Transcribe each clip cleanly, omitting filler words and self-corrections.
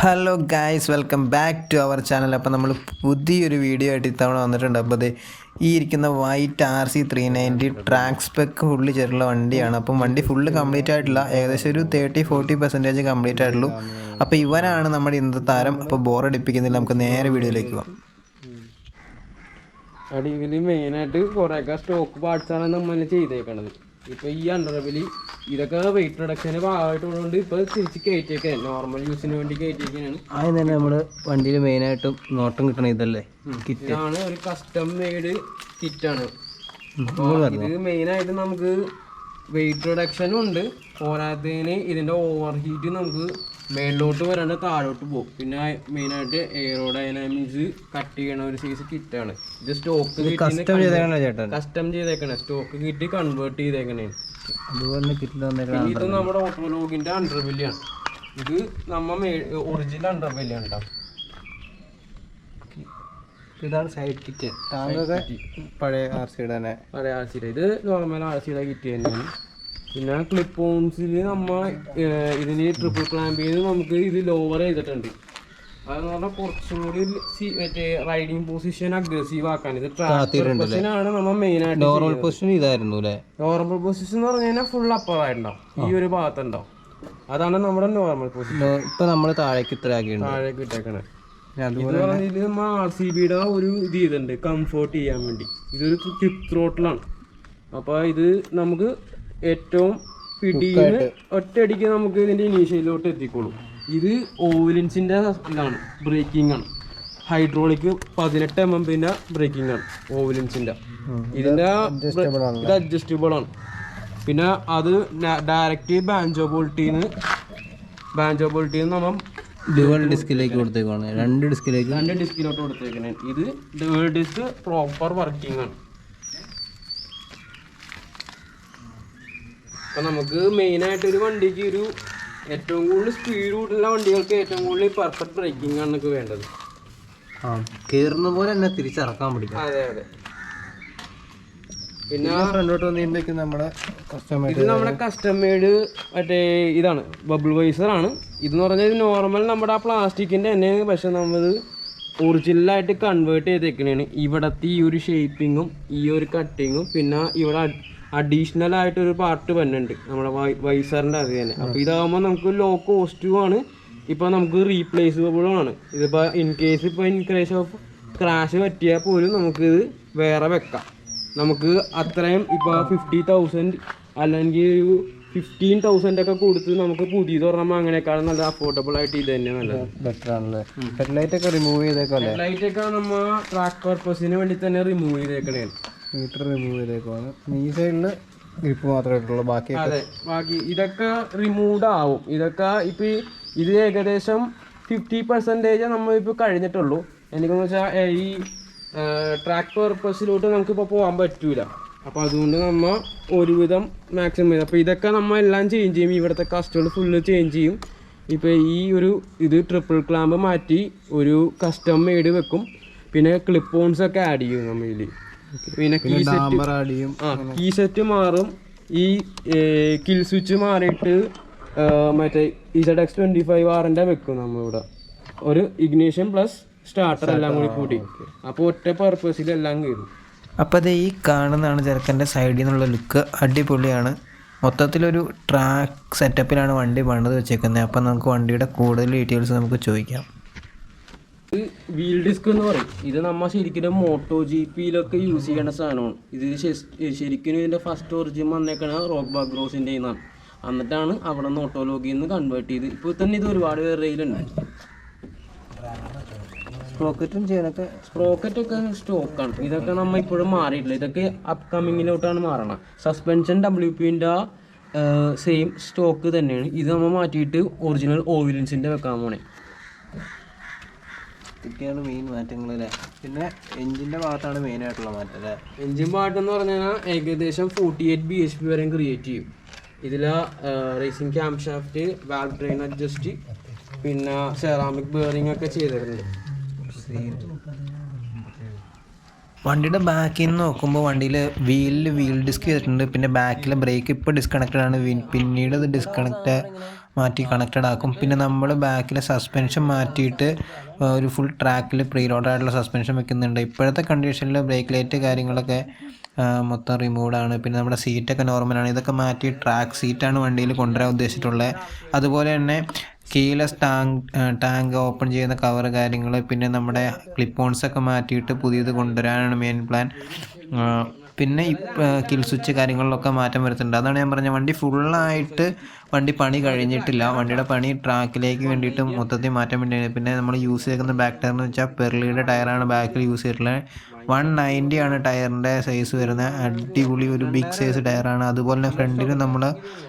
Hello guys, welcome back to our channel. അപ്പോൾ നമ്മൾ പുതിയൊരു വീഡിയോ ആയിട്ട് ഇത്തവണ വന്നിട്ടുണ്ട്. അപ്പോൾ അത് ഈ ഇരിക്കുന്ന white RC390 track spec full ചേരുള്ള വണ്ടിയാണ്. അപ്പം വണ്ടി ഫുള്ള് കംപ്ലീറ്റ് ആയിട്ടില്ല, ഏകദേശം ഒരു 30-40% കംപ്ലീറ്റ് ആയിട്ടുള്ളൂ. അപ്പോൾ ഇവനാണ് നമ്മുടെ ഇന്നത്തെ താരം. അപ്പോൾ ബോറടിപ്പിക്കുന്നില്ല, നമുക്ക് നേരെ വീഡിയോയിലേക്ക് പോകാം. ഇതിൽ മെയിനായിട്ട് കുറേയൊക്കെ സ്റ്റോക്ക് പാർട്സാണ് നമ്മൾ ചെയ്തേക്കണത്. ഇപ്പോൾ ഈ അണ്ടർവെൽ ഇതൊക്കെ വെയിറ്റ് റിഡക്ഷന് ഭാഗമായിട്ടുള്ളതുകൊണ്ട് ഇപ്പോൾ തിരിച്ച് കയറ്റിയൊക്കെ നോർമൽ യൂസിന് വേണ്ടി കയറ്റിയൊക്കെയാണ്. ആദ്യം തന്നെ നമ്മൾ വണ്ടിയിൽ മെയിനായിട്ടും നോട്ടം കിട്ടണ ഇതല്ലേ, ഇതാണ് ഒരു കസ്റ്റം മെയ്ഡ് കിറ്റാണ്. ഇത് മെയിനായിട്ട് നമുക്ക് വെയിറ്റ് റിഡക്ഷനും ഉണ്ട്, പോരാത്തതിന് ഇതിൻ്റെ ഓവർ ഹീറ്റ് നമുക്ക് മേളിലോട്ട് വരാണ്ട് താഴോട്ട് പോകും. പിന്നെ മെയിനായിട്ട് എയറോഡൈനാമിക്സ് കട്ട് ചെയ്യണ ഒരു സൈസ് കിറ്റാണ് ഇത്. സ്റ്റോക്ക് കസ്റ്റം ചെയ്തേക്കണേ, സ്റ്റോക്ക് കിറ്റ് കൺവേർട്ട് ചെയ്തേക്കണേ. ഇത് നമ്മുടെ ഓട്ടോലോഗിന്റെ അണ്ടർവെല്ലാണ്. ഇത് നമ്മ ഒറിജിനൽ അണ്ടർവെല്ലാണ് കേട്ടോ. ഇതാണ് സൈഡ് കിറ്റ്. പഴയ RCയുടെ തന്നെ, പഴയ RCയുടെ. ഇത് നോർമൽ RCയുടെ കിറ്റ് തന്നെയാണ്. പിന്നെ ക്ലിപ്പ് ഓൺസിൽ നമ്മൾ ഇതിന് ട്രിപ്പിൾ ക്ലാമ്പ് ചെയ്ത് നമുക്ക് ഇത് ലോവർ ചെയ്തിട്ടുണ്ട്. അതെന്ന് പറഞ്ഞാൽ കുറച്ചും കൂടി മറ്റേ റൈഡിങ് പൊസിഷൻ അഗ്രസീവ് ആക്കാൻ. ഇത് ട്രാക്കിനാണ് നമ്മൾ മെയിനായിട്ട്. നോർമൽ പൊസിഷൻ ഇതായിരുന്നു അല്ലേ? നോർമൽ പൊസിഷൻ എന്ന് പറഞ്ഞു കഴിഞ്ഞാൽ ഫുൾ അപ്പർ ആയിട്ടുണ്ടാവും, ഈ ഒരു ഭാഗത്തുണ്ടാവും. അതാണ് നമ്മുടെ നോർമൽ പൊസിഷൻ. ഇപ്പൊ നമ്മൾ താഴേക്ക് താഴേക്ക് ഇട്ടേക്കണേ. ഇത് പറഞ്ഞാൽ നമ്മൾ RCBയുടെ ഒരു ഇത് ചെയ്തിട്ടുണ്ട് കംഫോർട്ട് ചെയ്യാൻ വേണ്ടി. ഇതൊരു ക്ലിപ്പ് ത്രോട്ടിലാണ്. അപ്പോൾ ഇത് നമുക്ക് ഏറ്റവും പിടിയിൽ ഒറ്റയടിക്ക് നമുക്ക് ഇതിൻ്റെ ഇനീഷ്യലിലോട്ട് എത്തിക്കോളും. ഇത് ഓവലിൻസിൻ്റെ ഇതാണ്, ബ്രേക്കിംഗ് ആണ്. ഹൈഡ്രോളിക് 18 mm ബ്രേക്കിംഗ് ആണ് ഓവലിൻസിൻ്റെ. ഇതിൻ്റെ ഇത് അഡ്ജസ്റ്റബിൾ ആണ്. പിന്നെ അത് ഡയറക്റ്റ് ബാൻജോ ബോൾട്ടീന്ന് നമ്മൾ ഡുവൽ ഡിസ്കിലേക്ക് കൊടുത്തേക്കാണ്. രണ്ട് ഡിസ്കിലോട്ട് കൊടുത്തേക്കണേ. ഇത് ഡുവൽ ഡിസ്ക് പ്രോപ്പർ വർക്കിംഗ് ആണ്. അപ്പം നമുക്ക് മെയിനായിട്ട് ഒരു വണ്ടിക്ക് ഒരു ഏറ്റവും കൂടുതൽ സ്പീഡ് കൂടുള്ള വണ്ടികൾക്ക് ഏറ്റവും കൂടുതൽ പെർഫെക്റ്റ് ബ്രേക്കിംഗ് ആണ് നമുക്ക് വേണ്ടത്. കയറുന്ന പോലെ തന്നെ തിരിച്ചിറക്കാൻ പറ്റും. അതെ. പിന്നെ ഫ്രണ്ടോട്ട് വന്നിട്ടുണ്ടെങ്കിൽ നമ്മുടെ കസ്റ്റം മെയ്ഡ് മറ്റേ ഇതാണ്, ബബിൾ വൈസറാണ്. ഇതെന്ന് പറഞ്ഞാൽ ഇത് നോർമൽ നമ്മുടെ ആ പ്ലാസ്റ്റിക്കിൻ്റെ തന്നെയാണ്, പക്ഷെ നമ്മൾ ഒറിജിനലായിട്ട് കൺവേർട്ട് ചെയ്തേക്കണേണ്. ഇവിടത്തെ ഈ ഒരു ഷേപ്പിങ്ങും ഈ ഒരു കട്ടിങ്ങും പിന്നെ ഇവിടെ അഡീഷണൽ ആയിട്ടൊരു പാർട്ട് വരുന്നുണ്ട് നമ്മുടെ വൈസറിൻ്റെ അത് തന്നെ. അപ്പോൾ ഇതാകുമ്പോൾ നമുക്ക് ലോ കോസ്റ്റുമാണ്. ഇപ്പോൾ നമുക്ക് റീപ്ലേസബിളും ആണ്. ഇതിപ്പോൾ ഇൻ കേസ് ഓഫ് ക്രാഷ് പറ്റിയാൽ പോലും നമുക്കിത് വേറെ വെക്കാം. നമുക്ക് അത്രയും ഇപ്പോൾ 50,000 അല്ലെങ്കിൽ ഒരു 15,000 ഒക്കെ കൊടുത്ത് നമുക്ക് പുതിയത് പറഞ്ഞാൽ അങ്ങനെയൊക്കെയാണ് നല്ല അഫോർഡബിൾ ആയിട്ട് ഇത് തന്നെ നല്ലത്. ബെറ്റർ ആണല്ലേ. ഹെഡ്ലൈറ്റ് ഒക്കെ റിമൂവ് ചെയ്തേക്കല്ലേ? ഹെഡ്ലൈറ്റൊക്കെ നമ്മൾ ട്രാക്ക് പർപ്പസിന് വേണ്ടി തന്നെ റിമൂവ് ചെയ്തേക്കണേ. മീറ്റർ റിമൂവ് ചെയ്തേക്കുവാണ്. ഈ സൈഡിൽ ഗ്രിപ്പ് മാത്രമേ ഉള്ളൂ, ബാക്കി ഇതൊക്കെ റിമൂവ്ഡ് ആവും. ഇതൊക്കെ ഇപ്പം ഇത് ഏകദേശം 50% നമ്മളിപ്പോൾ കഴിഞ്ഞിട്ടുള്ളൂ. എനിക്കെന്ന് വെച്ചാൽ ഈ ട്രാക്ക് പർപ്പസിലോട്ട് നമുക്കിപ്പോൾ പോകാൻ പറ്റൂല. അപ്പോൾ അതുകൊണ്ട് നമ്മൾ ഒരുവിധം മാക്സിമം ചെയ്യും. അപ്പോൾ ഇതൊക്കെ നമ്മൾ എല്ലാം ചേഞ്ച് ചെയ്യും. ഇവിടുത്തെ കസ്റ്റമർ ഫുള്ള് ചേഞ്ച് ചെയ്യും. ഇപ്പോൾ ഈ ഒരു ഇത് ട്രിപ്പിൾ ക്ലാമ്പ് മാറ്റി ഒരു കസ്റ്റം മെയ്ഡ് വെക്കും. പിന്നെ ക്ലിപ്പ് ഓൺസ് ഒക്കെ ആഡ് ചെയ്യും നമ്മളിൽ. പിന്നെ കീ സെറ്റ് മാറും. ഈ കിൽ സ്വിച്ച് മാറിയിട്ട് മറ്റേ ZX25R വെക്കും നമ്മളിവിടെ. ഒരു ഇഗ്നീഷൻ പ്ലസ് സ്റ്റാർട്ടർ എല്ലാം കൂടി. അപ്പോൾ ഒറ്റ പർപ്പസിൽ എല്ലാം കയറും. അപ്പോൾ അത് ഈ കാണുന്നതാണ് ചെറുക്കൻ്റെ സൈഡിൽ നിന്നുള്ള ലുക്ക്. അടിപൊളിയാണ്. മൊത്തത്തിലൊരു ട്രാക്ക് സെറ്റപ്പിലാണ് വണ്ടി പണിത് വെച്ചേക്കുന്നത്. അപ്പം നമുക്ക് വണ്ടിയുടെ കൂടുതൽ ഡീറ്റെയിൽസ് നമുക്ക് ചോദിക്കാം. വീൽ ഡിസ്ക് എന്ന് പറയും. ഇത് നമ്മൾ ശരിക്കും MotoGPയിലൊക്കെ യൂസ് ചെയ്യേണ്ട സാധനമാണ്. ഇത് ശരിക്കും ഇതിൻ്റെ ഫസ്റ്റ് ഒറിജിൻ വന്നേക്കണ റോക്ക് ബാഗ്രോസിൻ്റെ നിന്നാണ്. എന്നിട്ടാണ് അവിടെ നിന്ന് ഓട്ടോലോഗിൽ നിന്ന് കൺവേർട്ട് ചെയ്ത്. ഇപ്പോൾ തന്നെ ഇത് ഒരുപാട് പേരുണ്ട്. സ്പ്രോക്കറ്റൊക്കെ സ്റ്റോക്കാണ്. ഇതൊക്കെ നമ്മൾ ഇപ്പോഴും മാറിയിട്ടില്ല. ഇതൊക്കെ അപ്കമിങ്ങിലോട്ടാണ് മാറണം. സസ്പെൻഷൻ WPൻ്റെ സെയിം സ്റ്റോക്ക് തന്നെയാണ്. ഇത് നമ്മൾ മാറ്റിയിട്ട് ഒറിജിനൽ ഓയിലിൻസിൻ്റെ വെക്കാൻ പോണേ. ഇതൊക്കെയാണ് മെയിൻ മാറ്റങ്ങൾ അല്ലേ. പിന്നെ എഞ്ചിൻ്റെ ഭാഗത്താണ് മെയിനായിട്ടുള്ള മാറ്റം അല്ലേ. എഞ്ചിൻ ഭാഗത്തെന്ന് പറഞ്ഞാൽ ഏകദേശം 48 bhp വരെയും ക്രിയേറ്റ് ചെയ്യും. ഇതിൽ racing camshaft, valve train adjust, പിന്നെ സെറാമിക് ബെയറിംഗ് ഒക്കെ ചെയ്തിട്ടുണ്ട്. വണ്ടിയുടെ ബാക്കിൽ നിന്ന് നോക്കുമ്പോൾ വണ്ടിയിൽ വീൽ ഡിസ്ക് ചെയ്തിട്ടുണ്ട്. പിന്നെ ബാക്കിലെ ബ്രേക്ക് ഇപ്പോൾ ഡിസ്കണക്റ്റഡ് ആണ്. പിന്നീട് ഇത് ഡിസ്കണക്റ്റ് മാറ്റി കണക്റ്റഡ് ആക്കും. പിന്നെ നമ്മൾ ബാക്കിലെ സസ്പെൻഷൻ മാറ്റിയിട്ട് ഒരു ഫുൾ ട്രാക്കിൽ പ്രീ ലോഡായിട്ടുള്ള സസ്പെൻഷൻ വെക്കുന്നുണ്ട്. ഇപ്പോഴത്തെ കണ്ടീഷനിൽ ബ്രേക്ക് ലൈറ്റ് കാര്യങ്ങളൊക്കെ മൊത്തം റിമൂവാണ്. പിന്നെ നമ്മുടെ സീറ്റൊക്കെ നോർമലാണ്. ഇതൊക്കെ മാറ്റി ട്രാക്ക് സീറ്റാണ് വണ്ടിയിൽ കൊണ്ടുവരാൻ ഉദ്ദേശിച്ചിട്ടുള്ളത്. അതുപോലെ തന്നെ കീലെസ് ടാങ്ക് ഓപ്പൺ ചെയ്യുന്ന കവർ കാര്യങ്ങൾ, പിന്നെ നമ്മുടെ ക്ലിപ്പ് ഓൺസൊക്കെ മാറ്റിയിട്ട് പുതിയത് കൊണ്ടുവരാനാണ് മെയിൻ പ്ലാൻ. പിന്നെ കിൽ സ്വിച്ച് കാര്യങ്ങളിലൊക്കെ മാറ്റം വരുത്തുന്നുണ്ട്. അതാണ് ഞാൻ പറഞ്ഞ വണ്ടി ഫുള്ളായിട്ട് പണി കഴിഞ്ഞിട്ടില്ല. വണ്ടിയുടെ പണി ട്രാക്കിലേക്ക് വേണ്ടിയിട്ട് മൊത്തത്തിൽ മാറ്റാൻ വേണ്ടിയാണ്. പിന്നെ നമ്മൾ യൂസ് ചെയ്യുന്ന ബാക്ക് ടയർ എന്ന് വെച്ചാൽ പെർലിയുടെ ടയറാണ് ബാക്കിൽ യൂസ് ചെയ്തിട്ടുള്ളത്. 190 ആണ് ടയറിൻ്റെ സൈസ് വരുന്നത്. അടിപൊളി ഒരു ബിഗ് സൈസ് ടയറാണ്. അതുപോലെ തന്നെ ഫ്രണ്ടിലും നമ്മൾ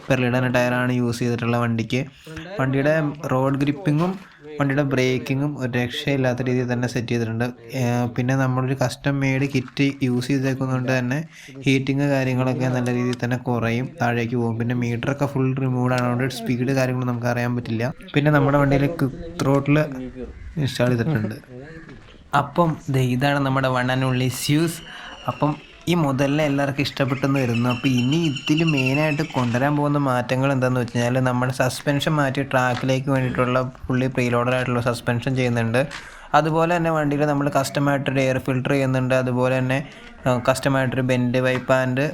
പെർലിയുടെ ടയറാണ് യൂസ് ചെയ്തിട്ടുള്ള വണ്ടിക്ക്. വണ്ടിയുടെ റോഡ് ഗ്രിപ്പിങ്ങും വണ്ടിയുടെ ബ്രേക്കിങ്ങും ഒരു രക്ഷയില്ലാത്ത രീതിയിൽ തന്നെ സെറ്റ് ചെയ്തിട്ടുണ്ട്. പിന്നെ നമ്മളൊരു കസ്റ്റം മെയ്ഡ് കിറ്റ് യൂസ് ചെയ്തേക്കുന്നതുകൊണ്ട് തന്നെ ഹീറ്റിങ് കാര്യങ്ങളൊക്കെ നല്ല രീതിയിൽ തന്നെ കുറയും, താഴേക്ക് പോകും. പിന്നെ മീറ്ററൊക്കെ ഫുൾ റിമൂവ്ഡാണ്, അതുകൊണ്ട് സ്പീഡ് കാര്യങ്ങൾ നമുക്ക് അറിയാൻ പറ്റില്ല. പിന്നെ നമ്മുടെ വണ്ടിയിൽ ത്രോട്ടിൽ ഇൻസ്റ്റാൾ ചെയ്തിട്ടുണ്ട്. അപ്പം ഇതാണ് നമ്മുടെ വൺ ആൻഡ് ഓൺലി സ്യൂസ്. അപ്പം ഈ മുതലിനെ എല്ലാവർക്കും ഇഷ്ടപ്പെട്ടെന്ന് വരുന്നു. അപ്പോൾ ഇനി ഇതിൽ മെയിനായിട്ട് കൊണ്ടുവരാൻ പോകുന്ന മാറ്റങ്ങൾ എന്താണെന്ന് വെച്ച് കഴിഞ്ഞാൽ നമ്മുടെ സസ്പെൻഷൻ മാറ്റി ട്രാക്കിലേക്ക് വേണ്ടിയിട്ടുള്ള ഫുള്ളി പ്രീലോഡായിട്ടുള്ള സസ്പെൻഷൻ ചെയ്യുന്നുണ്ട്. അതുപോലെ തന്നെ വണ്ടിയിൽ നമ്മൾ കസ്റ്റമായിട്ടൊരു എയർ ഫിൽട്ടർ ചെയ്യുന്നുണ്ട്. അതുപോലെ തന്നെ കസ്റ്റമായിട്ടൊരു bend pipe and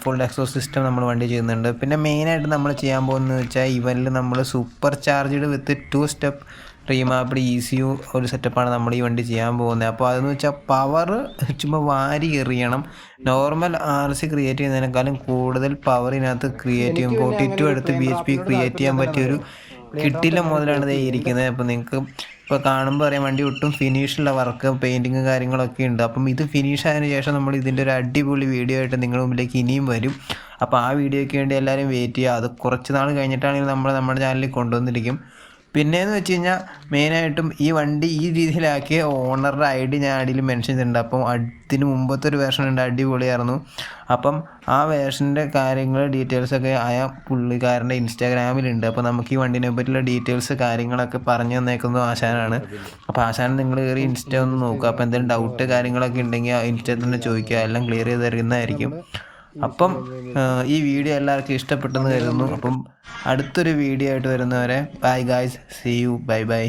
full exhaust system നമ്മൾ വണ്ടി ചെയ്യുന്നുണ്ട്. പിന്നെ മെയിനായിട്ട് നമ്മൾ ചെയ്യാൻ പോകുന്നത് വെച്ചാൽ ഇവനിൽ നമ്മൾ സൂപ്പർ ചാർജ്ഡ് വിത്ത് 2 സ്റ്റെപ്പ് റീമാപ്ഡ് ECU ഒരു സെറ്റപ്പാണ് നമ്മൾ ഈ വണ്ടി ചെയ്യാൻ പോകുന്നത്. അപ്പോൾ അതെന്ന് വെച്ചാൽ പവർ ചുമ്മാ വാരി എറിയണം. നോർമൽ RC ക്രിയേറ്റ് ചെയ്യുന്നതിനേക്കാളും കൂടുതൽ പവർ ഇതിനകത്ത് ക്രിയേറ്റ് ചെയ്യും. 42 എടുത്ത് BHP ക്രിയേറ്റ് ചെയ്യാൻ പറ്റിയൊരു കിട്ടില്ല മുതലാണ് ഇത് ഇരിക്കുന്നത്. അപ്പോൾ നിങ്ങൾക്ക് ഇപ്പോൾ കാണുമ്പോൾ അറിയാം വണ്ടി ഒട്ടും ഫിനിഷുള്ള വർക്ക് പെയിൻറ്റിങ് കാര്യങ്ങളൊക്കെ ഉണ്ട്. അപ്പം ഇത് ഫിനിഷ് ആയതിനു ശേഷം നമ്മൾ ഇതിൻ്റെ ഒരു അടിപൊളി വീഡിയോ ആയിട്ട് നിങ്ങളുടെ മുമ്പിലേക്ക് ഇനിയും വരും. അപ്പോൾ ആ വീഡിയോയ്ക്ക് വേണ്ടി എല്ലാവരും വെയിറ്റ് ചെയ്യുക. അത് കുറച്ച് നാൾ കഴിഞ്ഞിട്ടാണെങ്കിൽ നമ്മൾ നമ്മുടെ ചാനലിൽ കൊണ്ടുവന്നിരിക്കും. പിന്നെയെന്ന് വെച്ച് കഴിഞ്ഞാൽ മെയിനായിട്ടും ഈ വണ്ടി ഈ രീതിയിലാക്കിയ ഓണറുടെ ID ഞാൻ അടിയിൽ മെൻഷൻ ചെയ്തിട്ടുണ്ട്. അപ്പം അതിന് മുമ്പത്തെ ഒരു വേർഷൻ ഉണ്ട്, അടിപൊളിയായിരുന്നു. അപ്പം ആ വേർഷൻ്റെ കാര്യങ്ങൾ ഡീറ്റെയിൽസൊക്കെ ആയ പുള്ളിക്കാരൻ്റെ ഇൻസ്റ്റാഗ്രാമിലുണ്ട്. അപ്പോൾ നമുക്ക് ഈ വണ്ടിനെ പറ്റിയുള്ള ഡീറ്റെയിൽസ് കാര്യങ്ങളൊക്കെ പറഞ്ഞു തന്നേക്കുന്നത് ആശാനാണ്. അപ്പോൾ ആശാൻ നിങ്ങൾ കയറി ഇൻസ്റ്റ ഒന്ന് നോക്കുക. അപ്പോൾ എന്തെങ്കിലും ഡൗട്ട് കാര്യങ്ങളൊക്കെ ഉണ്ടെങ്കിൽ ഇൻസ്റ്റയിൽ തന്നെ ചോദിക്കുക, എല്ലാം ക്ലിയർ ചെയ്ത് തരുന്നതായിരിക്കും. അപ്പം ഈ വീഡിയോ എല്ലാവർക്കും ഇഷ്ടപ്പെട്ടെന്ന് കരുതുന്നു. അപ്പം അടുത്തൊരു വീഡിയോ ആയിട്ട് വരുന്നവരെ bye guys, see you, bye by.